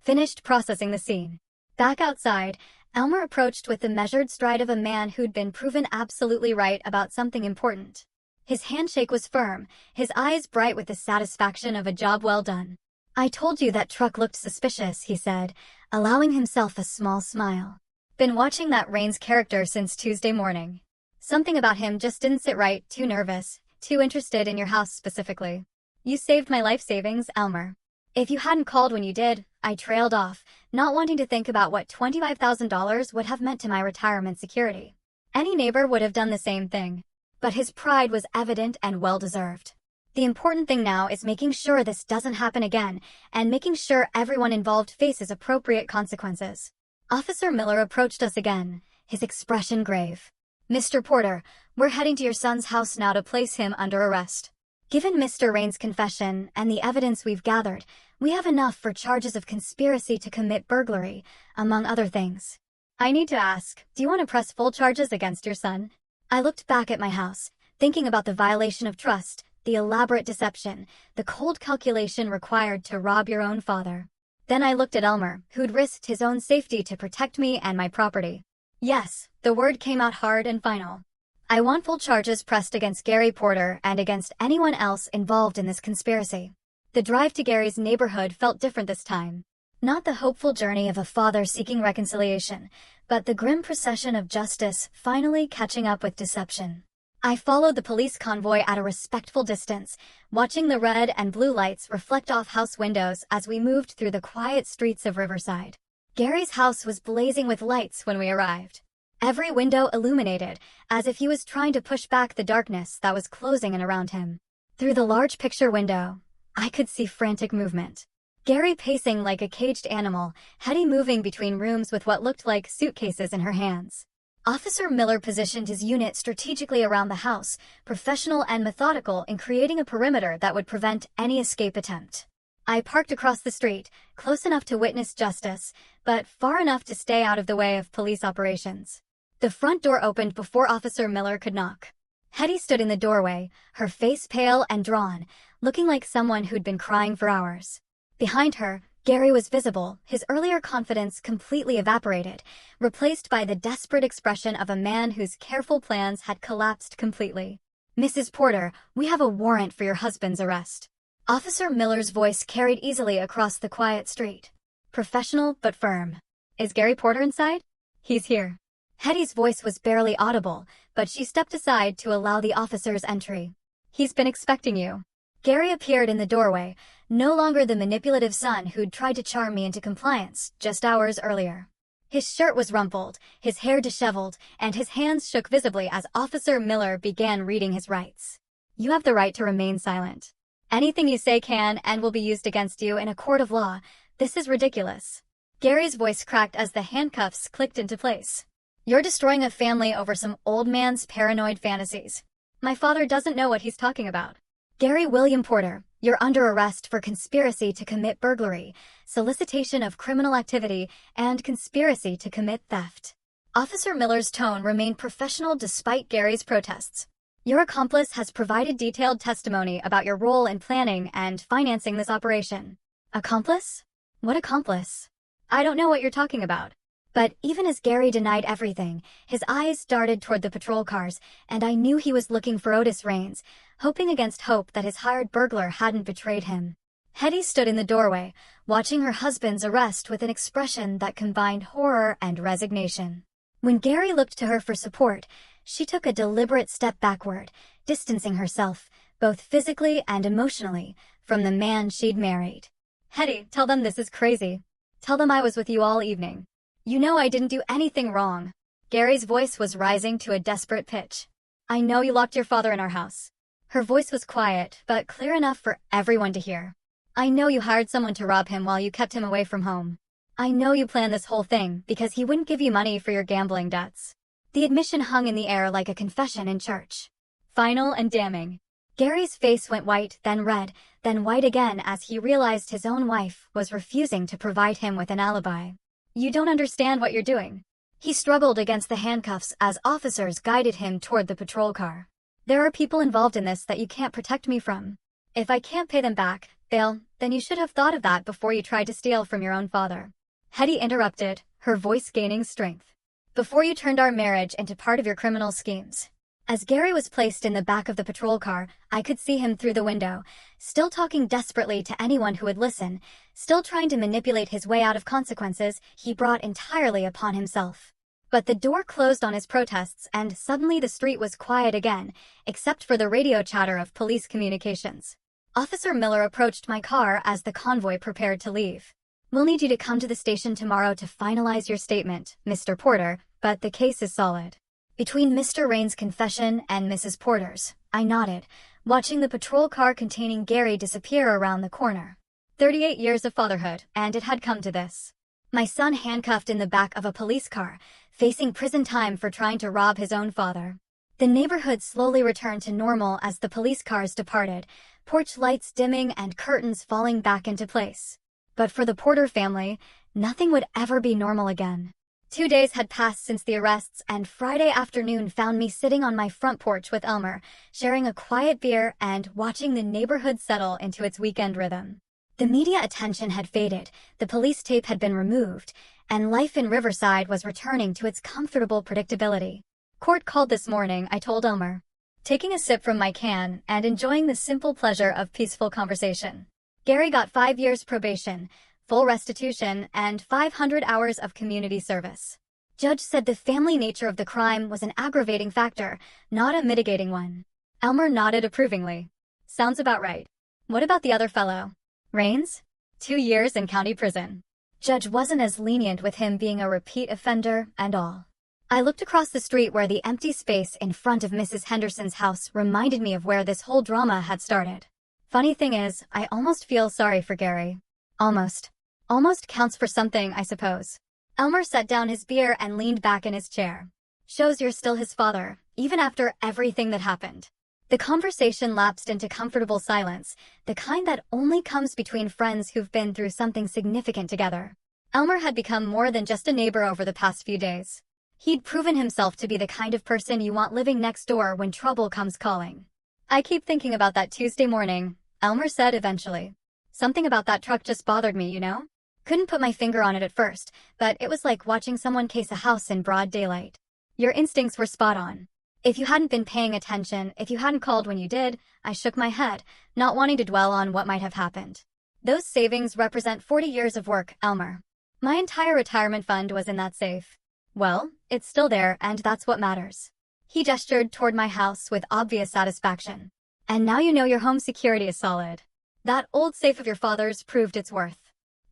finished processing the scene. Back outside, Elmer approached with the measured stride of a man who'd been proven absolutely right about something important. His handshake was firm, his eyes bright with the satisfaction of a job well done. "I told you that truck looked suspicious," he said, allowing himself a small smile. "Been watching that Rains character since Tuesday morning. Something about him just didn't sit right, too nervous, too interested in your house specifically. You saved my life savings, Elmer. If you hadn't called when you did," I trailed off, not wanting to think about what $25,000 would have meant to my retirement security. Any neighbor would have done the same thing. But his pride was evident and well-deserved. The important thing now is making sure this doesn't happen again, and making sure everyone involved faces appropriate consequences. Officer Miller approached us again, his expression grave. "Mr. Porter, we're heading to your son's house now to place him under arrest. Given Mr. Rains' confession and the evidence we've gathered, we have enough for charges of conspiracy to commit burglary, among other things. I need to ask, do you want to press full charges against your son?" I looked back at my house, thinking about the violation of trust, the elaborate deception, the cold calculation required to rob your own father. Then I looked at Elmer, who'd risked his own safety to protect me and my property. Yes, the word came out hard and final. I want full charges pressed against Gary Porter and against anyone else involved in this conspiracy. The drive to Gary's neighborhood felt different this time. Not the hopeful journey of a father seeking reconciliation, but the grim procession of justice finally catching up with deception. I followed the police convoy at a respectful distance, watching the red and blue lights reflect off house windows as we moved through the quiet streets of Riverside. Gary's house was blazing with lights when we arrived. Every window illuminated, as if he was trying to push back the darkness that was closing in around him. Through the large picture window, I could see frantic movement. Gary pacing like a caged animal, Hetty moving between rooms with what looked like suitcases in her hands. Officer Miller positioned his unit strategically around the house, professional and methodical in creating a perimeter that would prevent any escape attempt. I parked across the street, close enough to witness justice, but far enough to stay out of the way of police operations. The front door opened before Officer Miller could knock. Hetty stood in the doorway, her face pale and drawn, looking like someone who'd been crying for hours. Behind her, Gary was visible, his earlier confidence completely evaporated, replaced by the desperate expression of a man whose careful plans had collapsed completely. "Mrs. Porter, we have a warrant for your husband's arrest." Officer Miller's voice carried easily across the quiet street. Professional but firm. "Is Gary Porter inside?" "He's here." Hetty's voice was barely audible, but she stepped aside to allow the officer's entry. "He's been expecting you." Gary appeared in the doorway, no longer the manipulative son who'd tried to charm me into compliance just hours earlier. His shirt was rumpled, his hair disheveled, and his hands shook visibly as Officer Miller began reading his rights. "You have the right to remain silent. Anything you say can and will be used against you in a court of law. This is ridiculous." Gary's voice cracked as the handcuffs clicked into place. "You're destroying a family over some old man's paranoid fantasies. My father doesn't know what he's talking about." "Gary William Porter, you're under arrest for conspiracy to commit burglary, solicitation of criminal activity, and conspiracy to commit theft." Officer Miller's tone remained professional despite Gary's protests. "Your accomplice has provided detailed testimony about your role in planning and financing this operation." "Accomplice? What accomplice? I don't know what you're talking about." But even as Gary denied everything, his eyes darted toward the patrol cars, and I knew he was looking for Otis Rains, hoping against hope that his hired burglar hadn't betrayed him. Hetty stood in the doorway, watching her husband's arrest with an expression that combined horror and resignation. When Gary looked to her for support, she took a deliberate step backward, distancing herself, both physically and emotionally, from the man she'd married. "Hetty, tell them this is crazy. Tell them I was with you all evening. You know I didn't do anything wrong." Gary's voice was rising to a desperate pitch. "I know you locked your father in our house." Her voice was quiet, but clear enough for everyone to hear. "I know you hired someone to rob him while you kept him away from home. I know you planned this whole thing because he wouldn't give you money for your gambling debts." The admission hung in the air like a confession in church. Final and damning. Gary's face went white, then red, then white again as he realized his own wife was refusing to provide him with an alibi. "You don't understand what you're doing." He struggled against the handcuffs as officers guided him toward the patrol car. "There are people involved in this that you can't protect me from. If I can't pay them back, they'll Then you should have thought of that before you tried to steal from your own father. Hetty interrupted, her voice gaining strength. Before you turned our marriage into part of your criminal schemes. As Gary was placed in the back of the patrol car, I could see him through the window, still talking desperately to anyone who would listen, still trying to manipulate his way out of consequences he brought entirely upon himself. But the door closed on his protests and suddenly the street was quiet again, except for the radio chatter of police communications. Officer Miller approached my car as the convoy prepared to leave. We'll need you to come to the station tomorrow to finalize your statement, Mr. Porter, but the case is solid. Between Mr. Rain's confession and Mrs. Porter's, I nodded, watching the patrol car containing Gary disappear around the corner. 38 years of fatherhood, and it had come to this. My son handcuffed in the back of a police car, facing prison time for trying to rob his own father. The neighborhood slowly returned to normal as the police cars departed, porch lights dimming and curtains falling back into place. But for the Porter family, nothing would ever be normal again. 2 days had passed since the arrests, and Friday afternoon found me sitting on my front porch with Elmer, sharing a quiet beer and watching the neighborhood settle into its weekend rhythm. The media attention had faded, the police tape had been removed, and life in Riverside was returning to its comfortable predictability. Court called this morning, I told Elmer, taking a sip from my can and enjoying the simple pleasure of peaceful conversation. Gary got 5 years probation, full restitution, and 500 hours of community service. Judge said the family nature of the crime was an aggravating factor, not a mitigating one. Elmer nodded approvingly. Sounds about right. What about the other fellow? Rains? 2 years in county prison. Judge wasn't as lenient with him being a repeat offender and all. I looked across the street where the empty space in front of Mrs. Henderson's house reminded me of where this whole drama had started. Funny thing is, I almost feel sorry for Gary. Almost. Almost counts for something, I suppose. Elmer set down his beer and leaned back in his chair. Shows you're still his father, even after everything that happened. The conversation lapsed into comfortable silence, the kind that only comes between friends who've been through something significant together. Elmer had become more than just a neighbor over the past few days. He'd proven himself to be the kind of person you want living next door when trouble comes calling. I keep thinking about that Tuesday morning, Elmer said eventually. Something about that truck just bothered me, you know? Couldn't put my finger on it at first, but it was like watching someone case a house in broad daylight. Your instincts were spot on. If you hadn't been paying attention, if you hadn't called when you did, I shook my head, not wanting to dwell on what might have happened. Those savings represent 40 years of work, Elmer. My entire retirement fund was in that safe. Well, it's still there, and that's what matters. He gestured toward my house with obvious satisfaction. And now you know your home security is solid. That old safe of your father's proved its worth.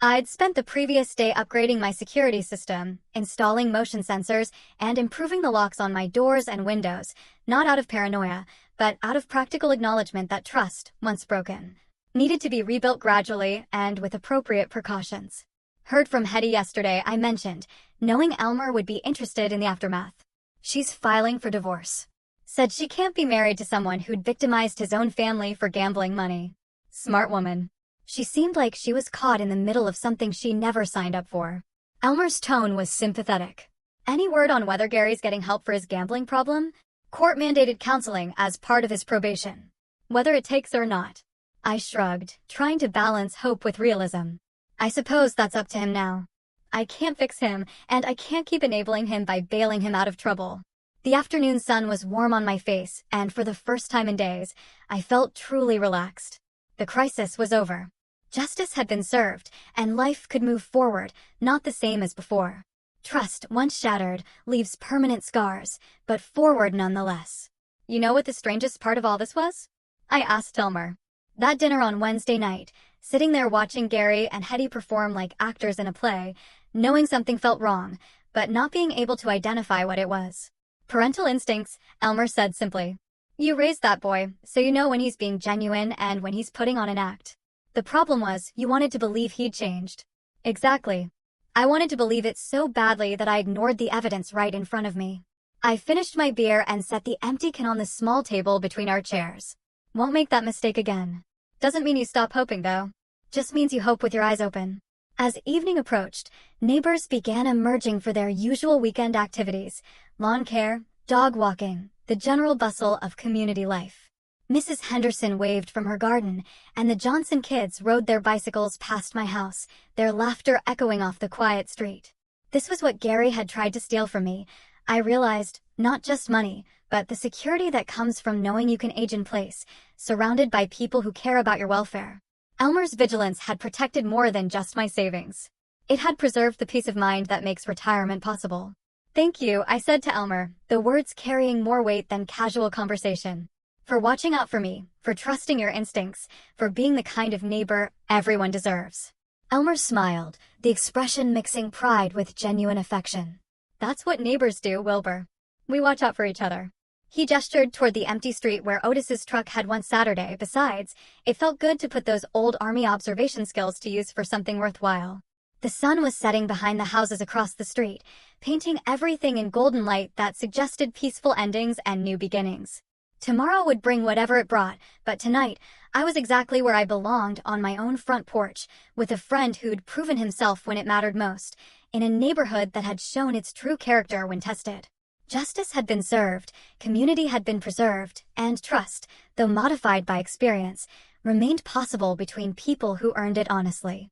I'd spent the previous day upgrading my security system, installing motion sensors, and improving the locks on my doors and windows, not out of paranoia, but out of practical acknowledgement that trust, once broken, needed to be rebuilt gradually and with appropriate precautions. Heard from Hetty yesterday, I mentioned, knowing Elmer would be interested in the aftermath. She's filing for divorce. Said she can't be married to someone who'd victimized his own family for gambling money. Smart woman. She seemed like she was caught in the middle of something she never signed up for. Elmer's tone was sympathetic. Any word on whether Gary's getting help for his gambling problem? Court-mandated counseling as part of his probation. Whether it takes or not. I shrugged, trying to balance hope with realism. I suppose that's up to him now. I can't fix him, and I can't keep enabling him by bailing him out of trouble. The afternoon sun was warm on my face, and for the first time in days, I felt truly relaxed. The crisis was over. Justice had been served, and life could move forward, not the same as before. Trust, once shattered, leaves permanent scars, but forward nonetheless. You know what the strangest part of all this was? I asked Elmer. That dinner on Wednesday night, sitting there watching Gary and Hetty perform like actors in a play, knowing something felt wrong, but not being able to identify what it was. Parental instincts, Elmer said simply. You raised that boy, so you know when he's being genuine and when he's putting on an act. The problem was, you wanted to believe he'd changed. Exactly. I wanted to believe it so badly that I ignored the evidence right in front of me. I finished my beer and set the empty can on the small table between our chairs. Won't make that mistake again. Doesn't mean you stop hoping, though. Just means you hope with your eyes open. As evening approached, neighbors began emerging for their usual weekend activities, lawn care, dog walking, the general bustle of community life. Mrs. Henderson waved from her garden, and the Johnson kids rode their bicycles past my house, their laughter echoing off the quiet street. This was what Gary had tried to steal from me. I realized, not just money, but the security that comes from knowing you can age in place, surrounded by people who care about your welfare. Elmer's vigilance had protected more than just my savings. It had preserved the peace of mind that makes retirement possible. "Thank you," I said to Elmer, the words carrying more weight than casual conversation. "For watching out for me, for trusting your instincts, for being the kind of neighbor everyone deserves." Elmer smiled, the expression mixing pride with genuine affection. "That's what neighbors do, Wilbur. We watch out for each other." He gestured toward the empty street where Otis's truck had once Saturday. Besides, it felt good to put those old Army observation skills to use for something worthwhile. The sun was setting behind the houses across the street, painting everything in golden light that suggested peaceful endings and new beginnings. Tomorrow would bring whatever it brought, but tonight, I was exactly where I belonged, on my own front porch, with a friend who'd proven himself when it mattered most, in a neighborhood that had shown its true character when tested. Justice had been served, community had been preserved, and trust, though modified by experience, remained possible between people who earned it honestly.